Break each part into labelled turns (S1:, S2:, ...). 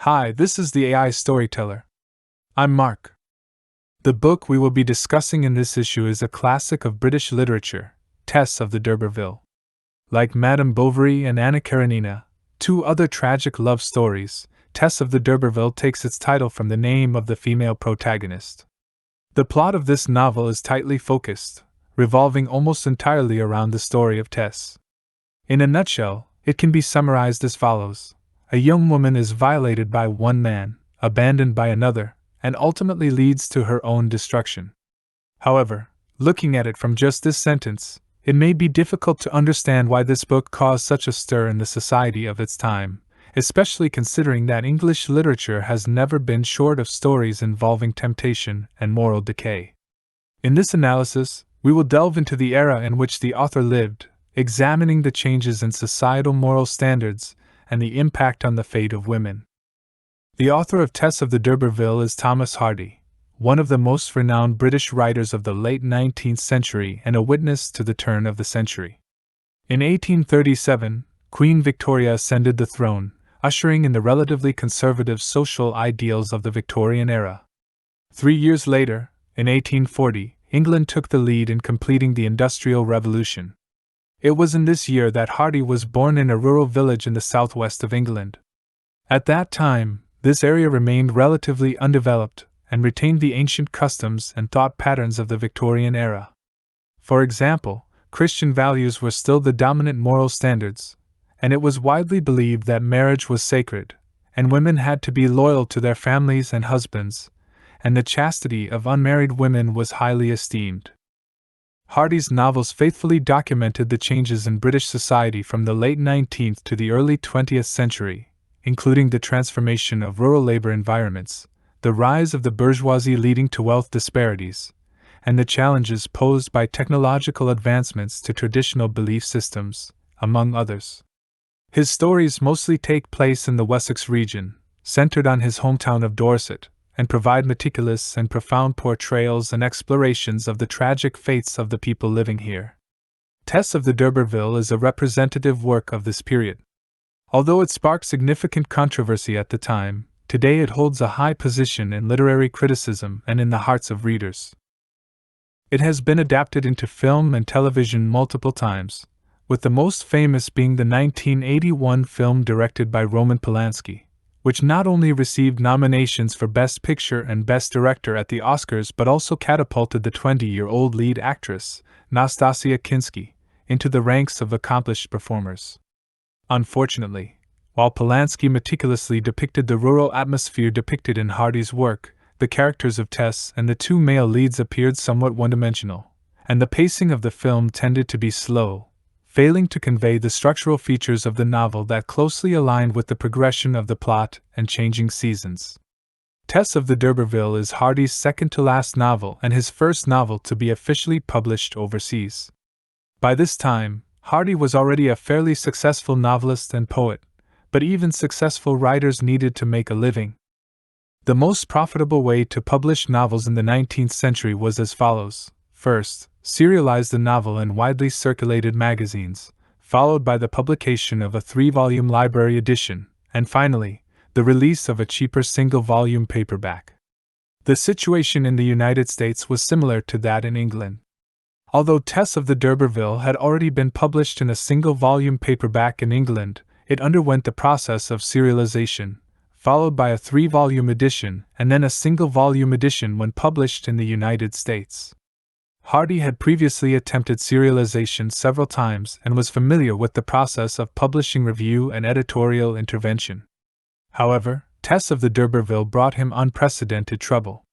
S1: Hi, this is the AI Storyteller. I'm Mark. The book we will be discussing in this issue is a classic of British literature, Tess of the D'Urberville. Like Madame Bovary and Anna Karenina, two other tragic love stories, Tess of the D'Urberville takes its title from the name of the female protagonist. The plot of this novel is tightly focused, revolving almost entirely around the story of Tess. In a nutshell, it can be summarized as follows. A young woman is violated by one man, abandoned by another, and ultimately leads to her own destruction. However, looking at it from just this sentence, it may be difficult to understand why this book caused such a stir in the society of its time, especially considering that English literature has never been short of stories involving temptation and moral decay. In this analysis, we will delve into the era in which the author lived, examining the changes in societal moral standards and the impact on the fate of women. The author of Tess of the D'Urberville is Thomas Hardy, one of the most renowned British writers of the late 19th century and a witness to the turn of the century. In 1837, Queen Victoria ascended the throne, ushering in the relatively conservative social ideals of the Victorian era. 3 years later, in 1840, England took the lead in completing the Industrial Revolution. It was in this year that Hardy was born in a rural village in the southwest of England. At that time, this area remained relatively undeveloped and retained the ancient customs and thought patterns of the Victorian era. For example, Christian values were still the dominant moral standards, and it was widely believed that marriage was sacred, and women had to be loyal to their families and husbands, and the chastity of unmarried women was highly esteemed. Hardy's novels faithfully documented the changes in British society from the late 19th to the early 20th century, including the transformation of rural labor environments, the rise of the bourgeoisie leading to wealth disparities, and the challenges posed by technological advancements to traditional belief systems, among others. His stories mostly take place in the Wessex region, centered on his hometown of Dorset, and provide meticulous and profound portrayals and explorations of the tragic fates of the people living here. Tess of the D'Urberville is a representative work of this period. Although it sparked significant controversy at the time, today it holds a high position in literary criticism and in the hearts of readers. It has been adapted into film and television multiple times, with the most famous being the 1981 film directed by Roman Polanski, which not only received nominations for Best Picture and Best Director at the Oscars but also catapulted the 20-year-old lead actress, Nastasia Kinski, into the ranks of accomplished performers. Unfortunately, while Polanski meticulously depicted the rural atmosphere depicted in Hardy's work, the characters of Tess and the two male leads appeared somewhat one-dimensional, and the pacing of the film tended to be slow, failing to convey the structural features of the novel that closely aligned with the progression of the plot and changing seasons. Tess of the D'Urberville is Hardy's second-to-last novel and his first novel to be officially published overseas. By this time, Hardy was already a fairly successful novelist and poet, but even successful writers needed to make a living. The most profitable way to publish novels in the 19th century was as follows. First, serialize the novel in widely circulated magazines, followed by the publication of a 3-volume library edition, and finally, the release of a cheaper single-volume paperback. The situation in the United States was similar to that in England. Although Tess of the D'Urberville had already been published in a single-volume paperback in England, it underwent the process of serialization, followed by a 3-volume edition and then a single-volume edition when published in the United States. Hardy had previously attempted serialization several times and was familiar with the process of publishing review and editorial intervention. However, Tess of the D'Urberville brought him unprecedented trouble.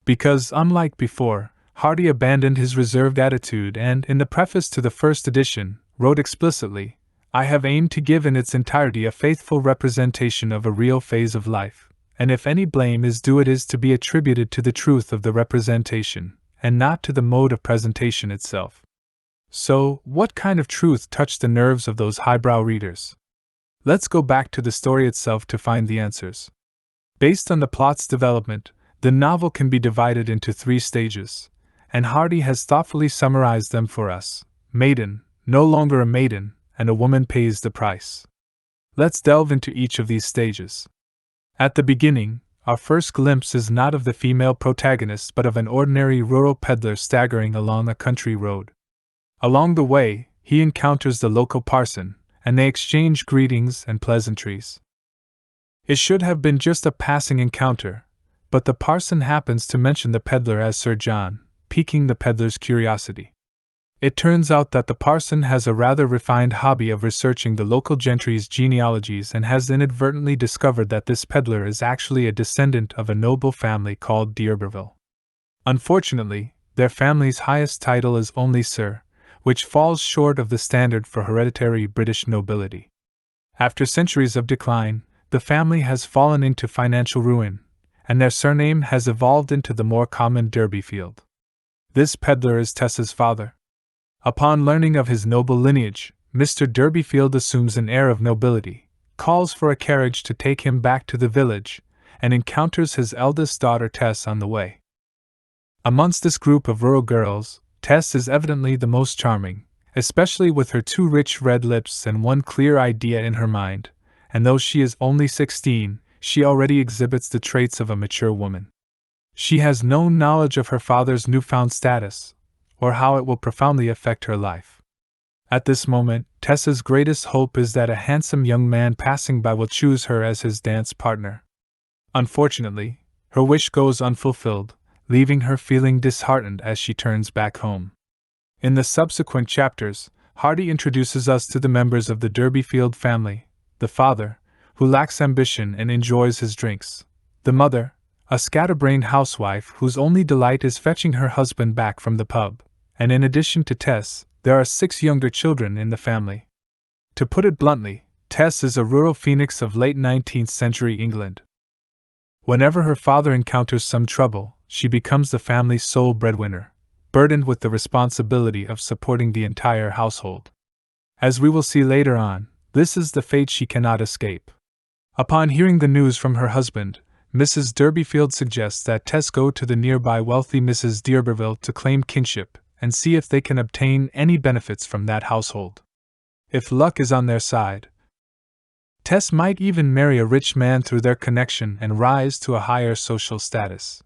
S1: Because, unlike before, Hardy abandoned his reserved attitude and, in the preface to the first edition, wrote explicitly, "I have aimed to give in its entirety a faithful representation of a real phase of life, and if any blame is due it is to be attributed to the truth of the representation, and not to the mode of presentation itself." So, what kind of truth touched the nerves of those highbrow readers? Let's go back to the story itself to find the answers. Based on the plot's development, the novel can be divided into 3 stages, and Hardy has thoughtfully summarized them for us. Maiden, no longer a maiden, and a woman pays the price. Let's delve into each of these stages. At the beginning, our first glimpse is not of the female protagonist but of an ordinary rural peddler staggering along a country road. Along the way, he encounters the local parson, and they exchange greetings and pleasantries. It should have been just a passing encounter, but the parson happens to mention the peddler as Sir John, piquing the peddler's curiosity. It turns out that the parson has a rather refined hobby of researching the local gentry's genealogies and has inadvertently discovered that this peddler is actually a descendant of a noble family called d'Urberville. Unfortunately, their family's highest title is only Sir, which falls short of the standard for hereditary British nobility. After centuries of decline, the family has fallen into financial ruin, and their surname has evolved into the more common Derbyfield. This peddler is Tess's father. Upon learning of his noble lineage, Mr. Derbyfield assumes an air of nobility, calls for a carriage to take him back to the village, and encounters his eldest daughter Tess on the way. Amongst this group of rural girls, Tess is evidently the most charming, especially with her two rich red lips and one clear idea in her mind, and though she is only 16, she already exhibits the traits of a mature woman. She has no knowledge of her father's newfound status, or how it will profoundly affect her life. At this moment, Tessa's greatest hope is that a handsome young man passing by will choose her as his dance partner. Unfortunately, her wish goes unfulfilled, leaving her feeling disheartened as she turns back home. In the subsequent chapters, Hardy introduces us to the members of the Derbyfield family: the father, who lacks ambition and enjoys his drinks; the mother, a scatterbrained housewife whose only delight is fetching her husband back from the pub; and in addition to Tess, there are 6 younger children in the family. To put it bluntly, Tess is a rural phoenix of late 19th century England. Whenever her father encounters some trouble, she becomes the family's sole breadwinner, burdened with the responsibility of supporting the entire household. As we will see later on, this is the fate she cannot escape. Upon hearing the news from her husband, Mrs. Derbyfield suggests that Tess go to the nearby wealthy Mrs. d'Urberville to claim kinship and see if they can obtain any benefits from that household. If luck is on their side, Tess might even marry a rich man through their connection and rise to a higher social status.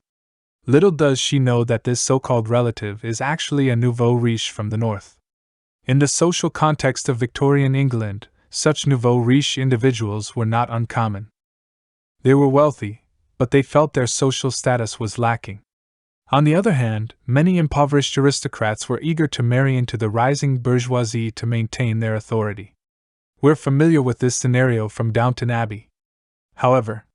S1: Little does she know that this so-called relative is actually a nouveau riche from the north. In the social context of Victorian England, such nouveau riche individuals were not uncommon. They were wealthy, but they felt their social status was lacking. On the other hand, many impoverished aristocrats were eager to marry into the rising bourgeoisie to maintain their authority. We're familiar with this scenario from Downton Abbey. However,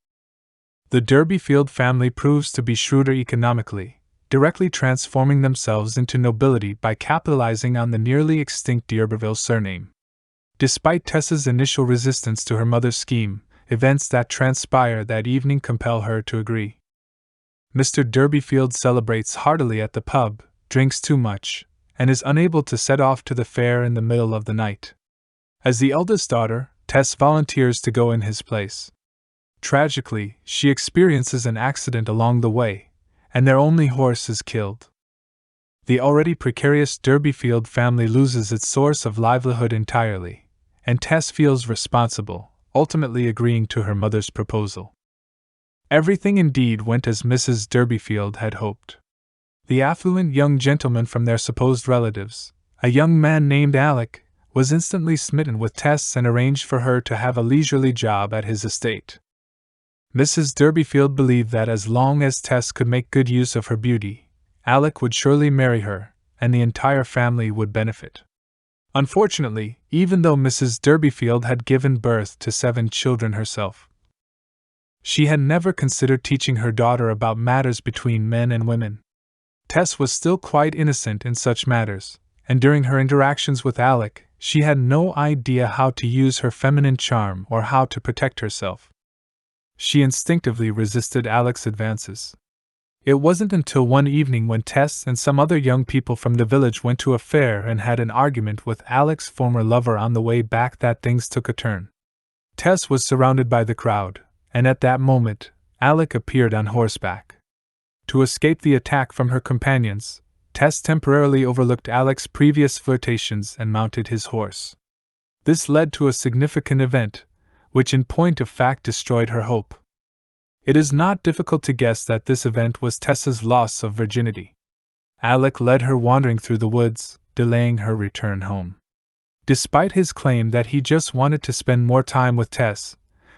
S1: the Derbyfield family proves to be shrewder economically, directly transforming themselves into nobility by capitalizing on the nearly extinct d'Urberville surname. Despite Tessa's initial resistance to her mother's scheme, events that transpire that evening compel her to agree. Mr. Derbyfield celebrates heartily at the pub, drinks too much, and is unable to set off to the fair in the middle of the night. As the eldest daughter, Tess volunteers to go in his place. Tragically, she experiences an accident along the way, and their only horse is killed. The already precarious Derbyfield family loses its source of livelihood entirely, and Tess feels responsible, ultimately agreeing to her mother's proposal. Everything indeed went as Mrs. Derbyfield had hoped. The affluent young gentleman from their supposed relatives, a young man named Alec, was instantly smitten with Tess and arranged for her to have a leisurely job at his estate. Mrs. Derbyfield believed that as long as Tess could make good use of her beauty, Alec would surely marry her, and the entire family would benefit. Unfortunately, even though Mrs. Derbyfield had given birth to 7 children herself, she had never considered teaching her daughter about matters between men and women. Tess was still quite innocent in such matters, and during her interactions with Alec, she had no idea how to use her feminine charm or how to protect herself. She instinctively resisted Alec's advances. It wasn't until one evening when Tess and some other young people from the village went to a fair and had an argument with Alec's former lover on the way back that things took a turn. Tess was surrounded by the crowd, and at that moment, Alec appeared on horseback. To escape the attack from her companions, Tess temporarily overlooked Alec's previous flirtations and mounted his horse. This led to a significant event, which in point of fact destroyed her hope. It is not difficult to guess that this event was Tessa's loss of virginity. Alec led her wandering through the woods, delaying her return home. Despite his claim that he just wanted to spend more time with Tess,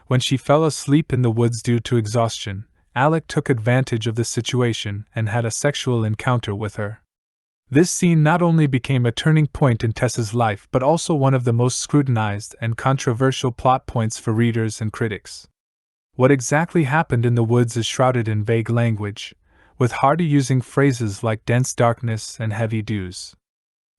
S1: when she fell asleep in the woods due to exhaustion, Alec took advantage of the situation and had a sexual encounter with her. This scene not only became a turning point in Tess's life but also one of the most scrutinized and controversial plot points for readers and critics. What exactly happened in the woods is shrouded in vague language, with Hardy using phrases like dense darkness and heavy dews.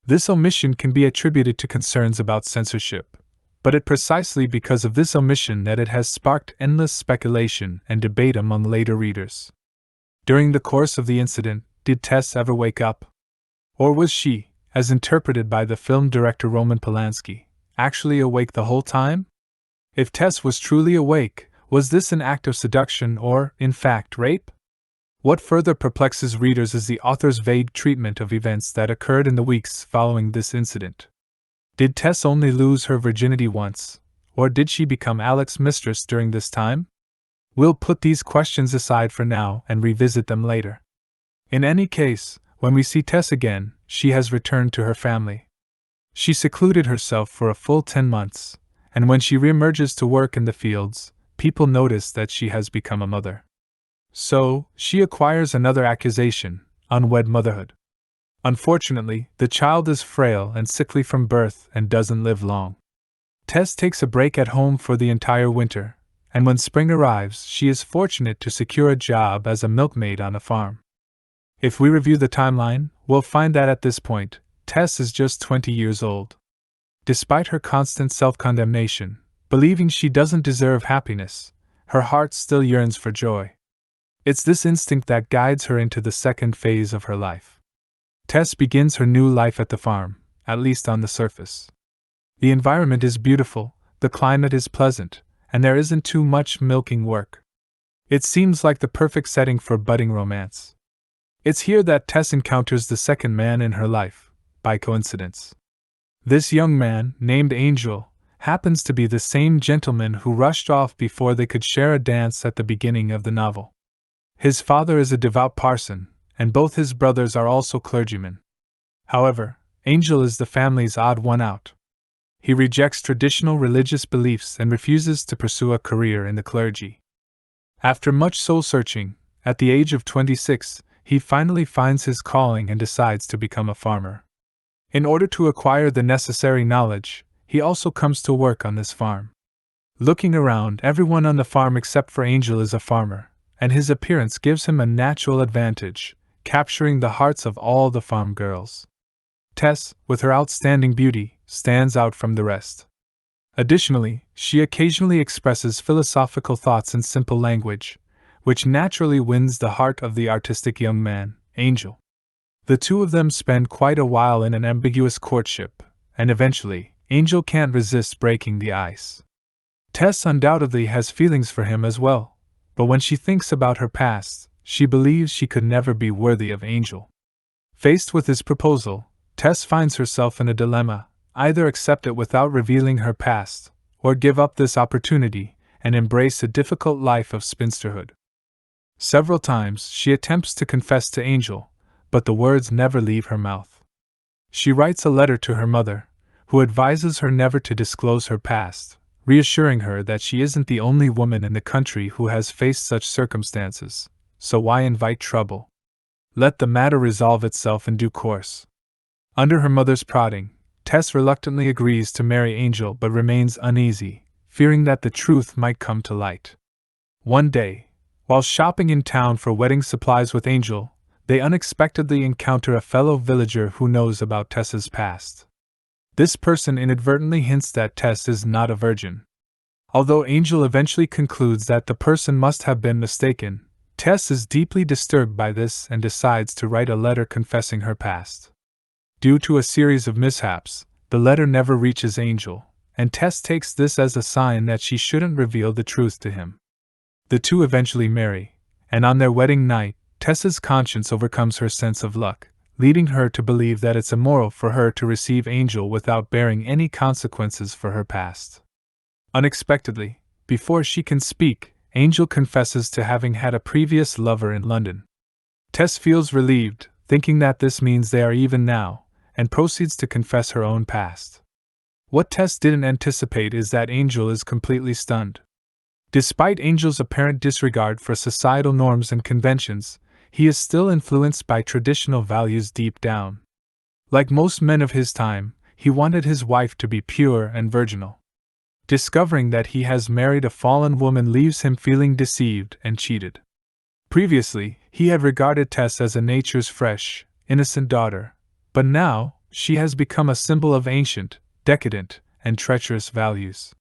S1: This omission can be attributed to concerns about censorship, but it's precisely because of this omission that it has sparked endless speculation and debate among later readers. During the course of the incident, did Tess ever wake up? Or was she, as interpreted by the film director Roman Polanski, actually awake the whole time? If Tess was truly awake, was this an act of seduction or, in fact, rape? What further perplexes readers is the author's vague treatment of events that occurred in the weeks following this incident. Did Tess only lose her virginity once, or did she become Alec's mistress during this time? We'll put these questions aside for now and revisit them later. In any case, when we see Tess again, she has returned to her family. She secluded herself for a full 10 months, and when she reemerges to work in the fields, people notice that she has become a mother. So, she acquires another accusation: unwed motherhood. Unfortunately, the child is frail and sickly from birth and doesn't live long. Tess takes a break at home for the entire winter, and when spring arrives, she is fortunate to secure a job as a milkmaid on a farm. If we review the timeline, we'll find that at this point, Tess is just 20 years old. Despite her constant self-condemnation, believing she doesn't deserve happiness, her heart still yearns for joy. It's this instinct that guides her into the second phase of her life. Tess begins her new life at the farm, at least on the surface. The environment is beautiful, the climate is pleasant, and there isn't too much milking work. It seems like the perfect setting for budding romance. It's here that Tess encounters the second man in her life, by coincidence. This young man, named Angel, happens to be the same gentleman who rushed off before they could share a dance at the beginning of the novel. His father is a devout parson, and both his brothers are also clergymen. However, Angel is the family's odd one out. He rejects traditional religious beliefs and refuses to pursue a career in the clergy. After much soul-searching, at the age of 26, he finally finds his calling and decides to become a farmer. In order to acquire the necessary knowledge, he also comes to work on this farm. Looking around, everyone on the farm except for Angel is a farmer, and his appearance gives him a natural advantage, capturing the hearts of all the farm girls. Tess, with her outstanding beauty, stands out from the rest. Additionally, she occasionally expresses philosophical thoughts in simple language, which naturally wins the heart of the artistic young man, Angel. The two of them spend quite a while in an ambiguous courtship, and eventually, Angel can't resist breaking the ice. Tess undoubtedly has feelings for him as well, but when she thinks about her past, she believes she could never be worthy of Angel. Faced with his proposal, Tess finds herself in a dilemma: either accept it without revealing her past, or give up this opportunity and embrace a difficult life of spinsterhood. Several times she attempts to confess to Angel, but the words never leave her mouth. She writes a letter to her mother, who advises her never to disclose her past, reassuring her that she isn't the only woman in the country who has faced such circumstances, so why invite trouble? Let the matter resolve itself in due course. Under her mother's prodding, Tess reluctantly agrees to marry Angel but remains uneasy, fearing that the truth might come to light. One day, while shopping in town for wedding supplies with Angel, they unexpectedly encounter a fellow villager who knows about Tess's past. This person inadvertently hints that Tess is not a virgin. Although Angel eventually concludes that the person must have been mistaken, Tess is deeply disturbed by this and decides to write a letter confessing her past. Due to a series of mishaps, the letter never reaches Angel, and Tess takes this as a sign that she shouldn't reveal the truth to him. The two eventually marry, and on their wedding night, Tess's conscience overcomes her sense of luck, leading her to believe that it's immoral for her to receive Angel without bearing any consequences for her past. Unexpectedly, before she can speak, Angel confesses to having had a previous lover in London. Tess feels relieved, thinking that this means they are even now, and proceeds to confess her own past. What Tess didn't anticipate is that Angel is completely stunned. Despite Angel's apparent disregard for societal norms and conventions, he is still influenced by traditional values deep down. Like most men of his time, he wanted his wife to be pure and virginal. Discovering that he has married a fallen woman leaves him feeling deceived and cheated. Previously, he had regarded Tess as a nature's fresh, innocent daughter, but now, she has become a symbol of ancient, decadent, and treacherous values.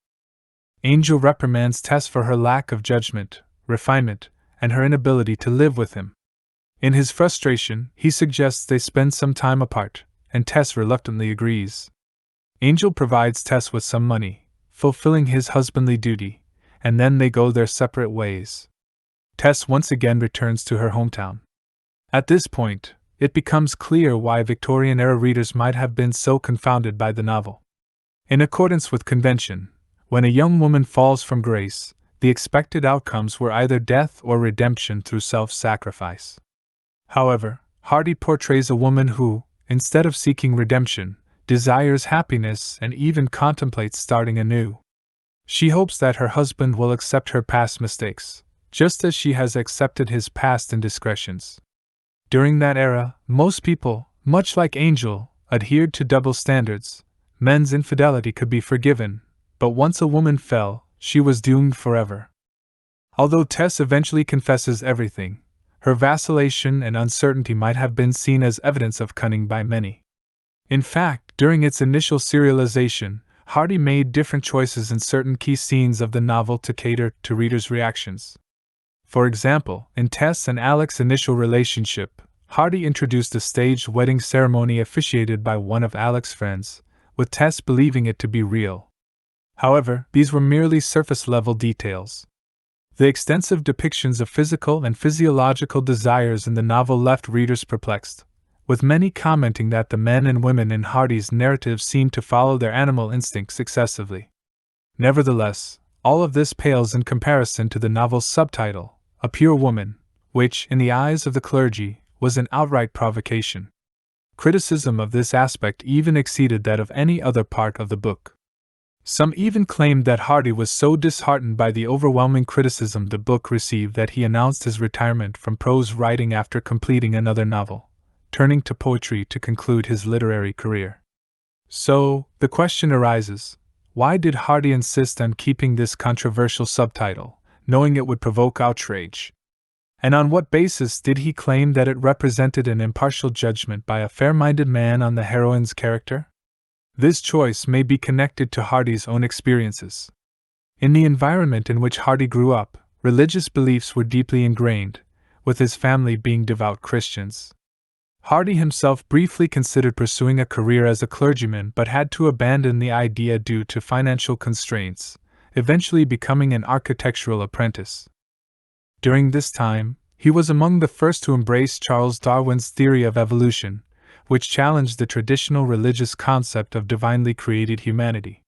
S1: Angel reprimands Tess for her lack of judgment, refinement, and her inability to live with him. In his frustration, he suggests they spend some time apart, and Tess reluctantly agrees. Angel provides Tess with some money, fulfilling his husbandly duty, and then they go their separate ways. Tess once again returns to her hometown. At this point, it becomes clear why Victorian-era readers might have been so confounded by the novel. In accordance with convention, when a young woman falls from grace, the expected outcomes were either death or redemption through self-sacrifice. However, Hardy portrays a woman who, instead of seeking redemption, desires happiness and even contemplates starting anew. She hopes that her husband will accept her past mistakes, just as she has accepted his past indiscretions. During that era, most people, much like Angel, adhered to double standards. Men's infidelity could be forgiven, but once a woman fell, she was doomed forever. Although Tess eventually confesses everything, her vacillation and uncertainty might have been seen as evidence of cunning by many. In fact, during its initial serialization, Hardy made different choices in certain key scenes of the novel to cater to readers' reactions. For example, in Tess and Alec's initial relationship, Hardy introduced a staged wedding ceremony officiated by one of Alec's friends, with Tess believing it to be real. However, these were merely surface-level details. The extensive depictions of physical and physiological desires in the novel left readers perplexed, with many commenting that the men and women in Hardy's narrative seemed to follow their animal instincts excessively. Nevertheless, all of this pales in comparison to the novel's subtitle, A Pure Woman, which, in the eyes of the clergy, was an outright provocation. Criticism of this aspect even exceeded that of any other part of the book. Some even claimed that Hardy was so disheartened by the overwhelming criticism the book received that he announced his retirement from prose writing after completing another novel, turning to poetry to conclude his literary career. So, the question arises, why did Hardy insist on keeping this controversial subtitle, knowing it would provoke outrage? And on what basis did he claim that it represented an impartial judgment by a fair-minded man on the heroine's character? This choice may be connected to Hardy's own experiences. In the environment in which Hardy grew up, religious beliefs were deeply ingrained, with his family being devout Christians. Hardy himself briefly considered pursuing a career as a clergyman but had to abandon the idea due to financial constraints, eventually becoming an architectural apprentice. During this time, he was among the first to embrace Charles Darwin's theory of evolution, which challenged the traditional religious concept of divinely created humanity.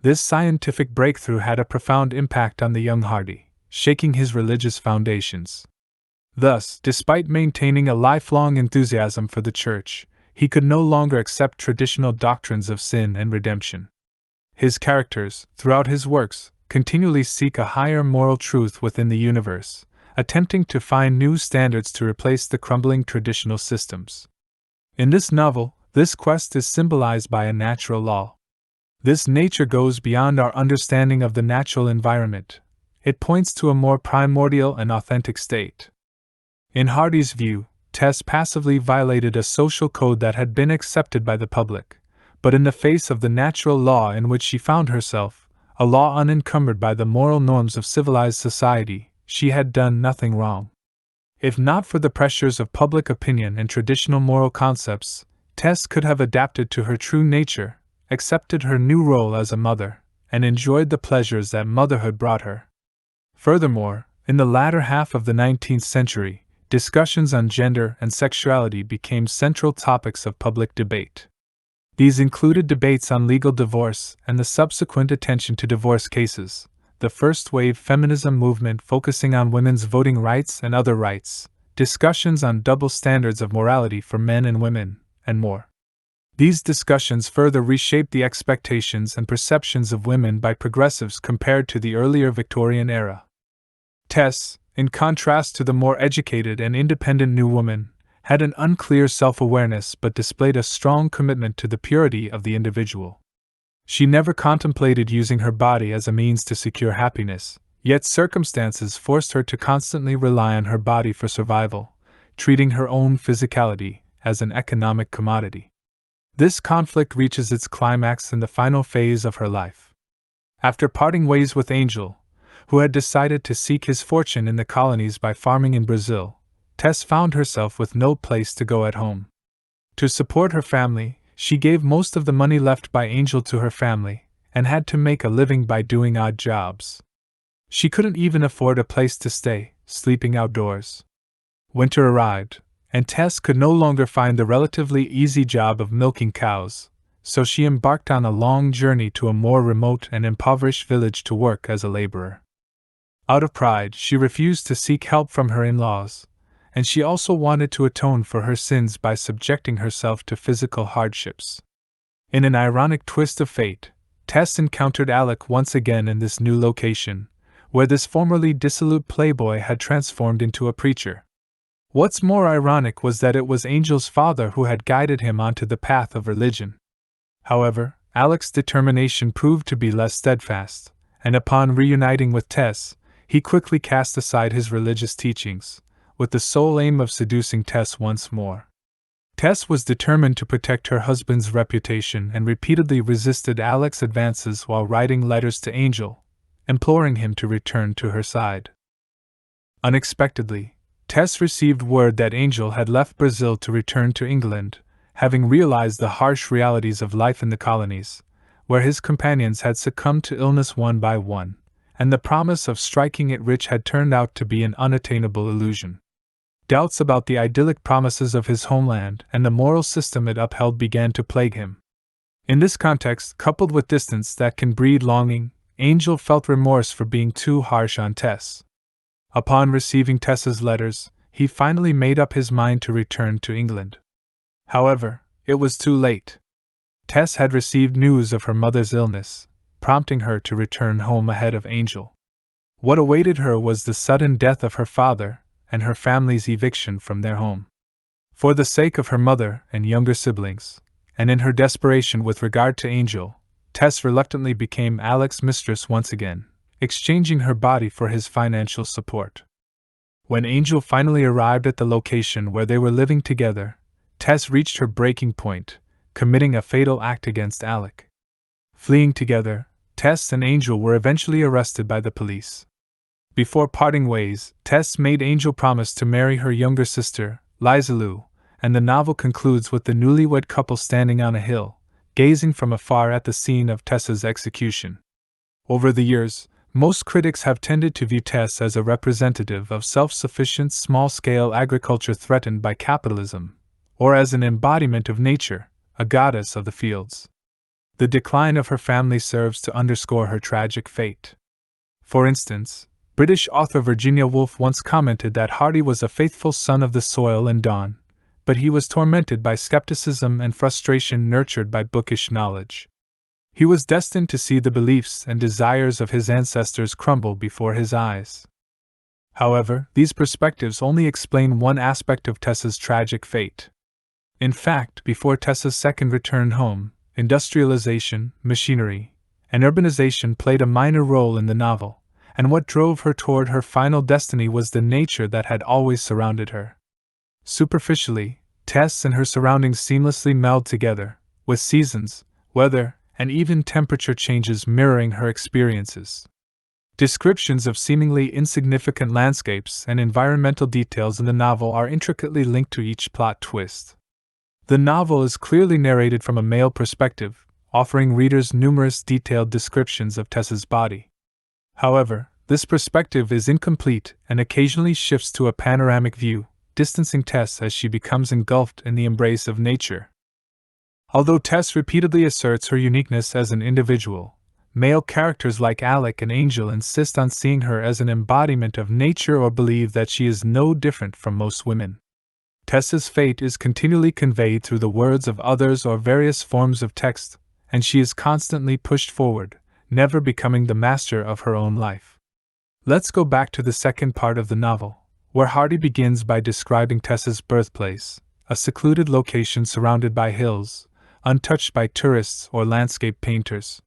S1: This scientific breakthrough had a profound impact on the young Hardy, shaking his religious foundations. Thus, despite maintaining a lifelong enthusiasm for the Church, he could no longer accept traditional doctrines of sin and redemption. His characters, throughout his works, continually seek a higher moral truth within the universe, attempting to find new standards to replace the crumbling traditional systems. In this novel, this quest is symbolized by a natural law. This nature goes beyond our understanding of the natural environment. It points to a more primordial and authentic state. In Hardy's view, Tess passively violated a social code that had been accepted by the public, but in the face of the natural law in which she found herself, a law unencumbered by the moral norms of civilized society, she had done nothing wrong. If not for the pressures of public opinion and traditional moral concepts, Tess could have adapted to her true nature, accepted her new role as a mother, and enjoyed the pleasures that motherhood brought her. Furthermore, in the latter half of the 19th century, discussions on gender and sexuality became central topics of public debate. These included debates on legal divorce and the subsequent attention to divorce cases, the first wave feminism movement focusing on women's voting rights and other rights, discussions on double standards of morality for men and women, and more. These discussions further reshaped the expectations and perceptions of women by progressives compared to the earlier Victorian era. Tess, in contrast to the more educated and independent new woman, had an unclear self-awareness but displayed a strong commitment to the purity of the individual. She never contemplated using her body as a means to secure happiness, yet circumstances forced her to constantly rely on her body for survival, treating her own physicality as an economic commodity. This conflict reaches its climax in the final phase of her life. After parting ways with Angel, who had decided to seek his fortune in the colonies by farming in Brazil, Tess found herself with no place to go at home. To support her family, she gave most of the money left by Angel to her family, and had to make a living by doing odd jobs. She couldn't even afford a place to stay, sleeping outdoors. Winter arrived, and Tess could no longer find the relatively easy job of milking cows, so she embarked on a long journey to a more remote and impoverished village to work as a laborer. Out of pride, she refused to seek help from her in-laws, and she also wanted to atone for her sins by subjecting herself to physical hardships. In an ironic twist of fate, Tess encountered Alec once again in this new location, where this formerly dissolute playboy had transformed into a preacher. What's more ironic was that it was Angel's father who had guided him onto the path of religion. However, Alec's determination proved to be less steadfast, and upon reuniting with Tess, he quickly cast aside his religious teachings, with the sole aim of seducing Tess once more. Tess was determined to protect her husband's reputation and repeatedly resisted Alec's advances while writing letters to Angel, imploring him to return to her side. Unexpectedly, Tess received word that Angel had left Brazil to return to England, having realized the harsh realities of life in the colonies, where his companions had succumbed to illness one by one, and the promise of striking it rich had turned out to be an unattainable illusion. Doubts about the idyllic promises of his homeland and the moral system it upheld began to plague him. In this context, coupled with distance that can breed longing, Angel felt remorse for being too harsh on Tess. Upon receiving Tess's letters, he finally made up his mind to return to England. However, it was too late. Tess had received news of her mother's illness, prompting her to return home ahead of Angel. What awaited her was the sudden death of her father, and her family's eviction from their home. For the sake of her mother and younger siblings, and in her desperation with regard to Angel, Tess reluctantly became Alec's mistress once again, exchanging her body for his financial support. When Angel finally arrived at the location where they were living together, Tess reached her breaking point, committing a fatal act against Alec. Fleeing together, Tess and Angel were eventually arrested by the police. Before parting ways, Tess made Angel promise to marry her younger sister, Liza, and the novel concludes with the newlywed couple standing on a hill, gazing from afar at the scene of Tess's execution. Over the years, most critics have tended to view Tess as a representative of self-sufficient small-scale agriculture threatened by capitalism, or as an embodiment of nature, a goddess of the fields. The decline of her family serves to underscore her tragic fate. For instance, British author Virginia Woolf once commented that Hardy was a faithful son of the soil and dawn, but he was tormented by skepticism and frustration nurtured by bookish knowledge. He was destined to see the beliefs and desires of his ancestors crumble before his eyes. However, these perspectives only explain one aspect of Tess's tragic fate. In fact, before Tess's second return home, industrialization, machinery, and urbanization played a minor role in the novel, and what drove her toward her final destiny was the nature that had always surrounded her. Superficially, Tess and her surroundings seamlessly meld together, with seasons, weather, and even temperature changes mirroring her experiences. Descriptions of seemingly insignificant landscapes and environmental details in the novel are intricately linked to each plot twist. The novel is clearly narrated from a male perspective, offering readers numerous detailed descriptions of Tess's body. However, this perspective is incomplete and occasionally shifts to a panoramic view, distancing Tess as she becomes engulfed in the embrace of nature. Although Tess repeatedly asserts her uniqueness as an individual, Male characters like Alec and Angel insist on seeing her as an embodiment of nature or believe that she is no different from most women. Tess's fate is continually conveyed through the words of others or various forms of text, and she is constantly pushed forward, never becoming the master of her own life. Let's go back to the second part of the novel, where Hardy begins by describing Tess's birthplace, a secluded location surrounded by hills, untouched by tourists or landscape painters.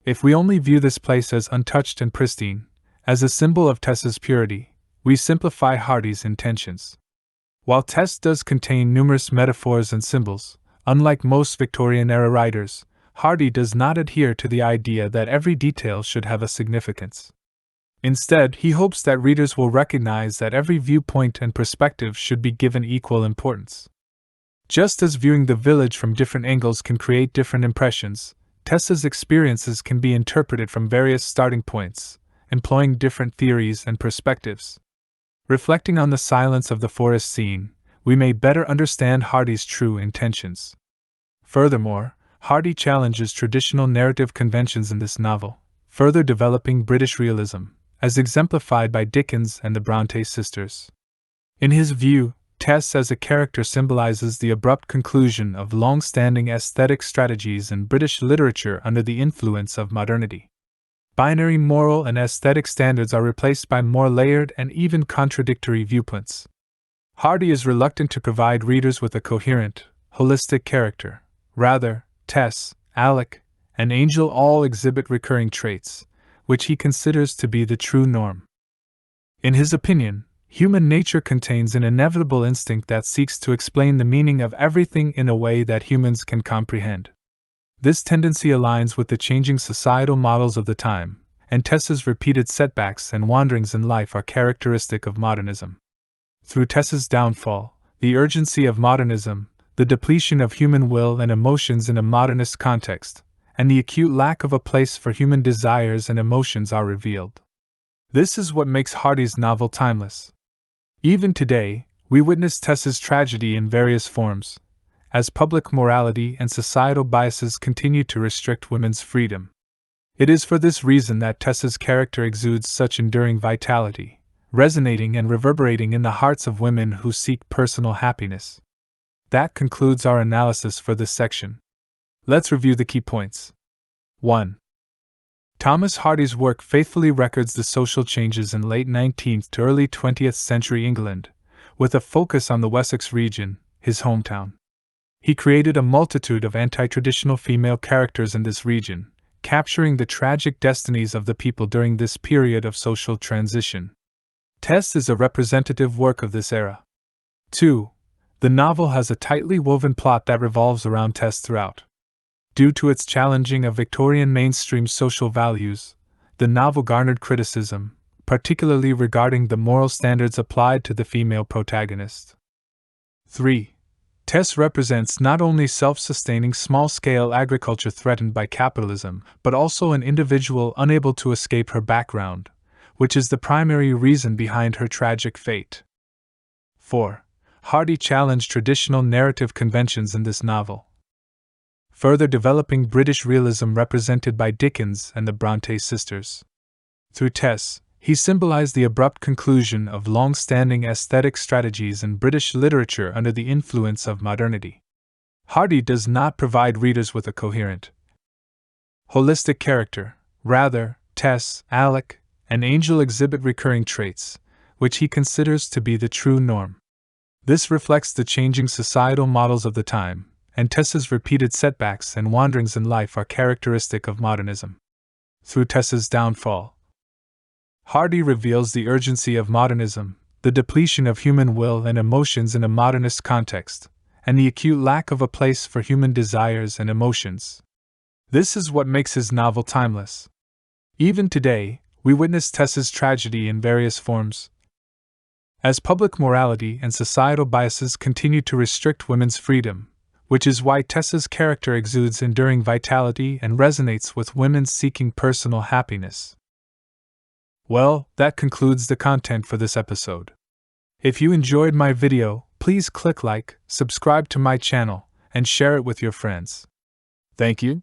S1: If we only view this place as untouched and pristine, as a symbol of Tess's purity, we simplify Hardy's intentions. While Tess does contain numerous metaphors and symbols, unlike most Victorian-era writers, Hardy does not adhere to the idea that every detail should have a significance. Instead, he hopes that readers will recognize that every viewpoint and perspective should be given equal importance. Just as viewing the village from different angles can create different impressions, Tess's experiences can be interpreted from various starting points, employing different theories and perspectives. Reflecting on the silence of the forest scene, we may better understand Hardy's true intentions. Furthermore, Hardy challenges traditional narrative conventions in this novel, further developing British realism, as exemplified by Dickens and the Bronte sisters. In his view, Tess as a character symbolizes the abrupt conclusion of long-standing aesthetic strategies in British literature under the influence of modernity. Binary moral and aesthetic standards are replaced by more layered and even contradictory viewpoints. Hardy is reluctant to provide readers with a coherent, holistic character. Rather, Tess, Alec, and Angel all exhibit recurring traits, which he considers to be the true norm. In his opinion, human nature contains an inevitable instinct that seeks to explain the meaning of everything in a way that humans can comprehend. This tendency aligns with the changing societal models of the time, and Tess's repeated setbacks and wanderings in life are characteristic of modernism. Through Tess's downfall, the urgency of modernism, the depletion of human will and emotions in a modernist context, and the acute lack of a place for human desires and emotions are revealed. This is what makes Hardy's novel timeless. Even today, we witness Tess's tragedy in various forms, as public morality and societal biases continue to restrict women's freedom. It is for this reason that Tess's character exudes such enduring vitality, resonating and reverberating in the hearts of women who seek personal happiness. That concludes our analysis for this section. Let's review the key points. 1. Thomas Hardy's work faithfully records the social changes in late 19th to early 20th century England, with a focus on the Wessex region, his hometown. He created a multitude of anti-traditional female characters in this region, capturing the tragic destinies of the people during this period of social transition. Tess is a representative work of this era. 2. The novel has a tightly woven plot that revolves around Tess throughout. Due to its challenging of Victorian mainstream social values, the novel garnered criticism, particularly regarding the moral standards applied to the female protagonist. 3. Tess represents not only self-sustaining small-scale agriculture threatened by capitalism, but also an individual unable to escape her background, which is the primary reason behind her tragic fate. 4. Hardy challenged traditional narrative conventions in this novel, further developing British realism represented by Dickens and the Bronte sisters. Through Tess, he symbolized the abrupt conclusion of long-standing aesthetic strategies in British literature under the influence of modernity. Hardy does not provide readers with a coherent, holistic character. Rather, Tess, Alec, and Angel exhibit recurring traits, which he considers to be the true norm. This reflects the changing societal models of the time, and Tess's repeated setbacks and wanderings in life are characteristic of modernism. Through Tess's downfall, Hardy reveals the urgency of modernism, the depletion of human will and emotions in a modernist context, and the acute lack of a place for human desires and emotions. This is what makes his novel timeless. Even today, we witness Tess's tragedy in various forms, as public morality and societal biases continue to restrict women's freedom, which is why Tess's character exudes enduring vitality and resonates with women seeking personal happiness. Well, that concludes the content for this episode. If you enjoyed my video, please click like, subscribe to my channel, and share it with your friends. Thank you.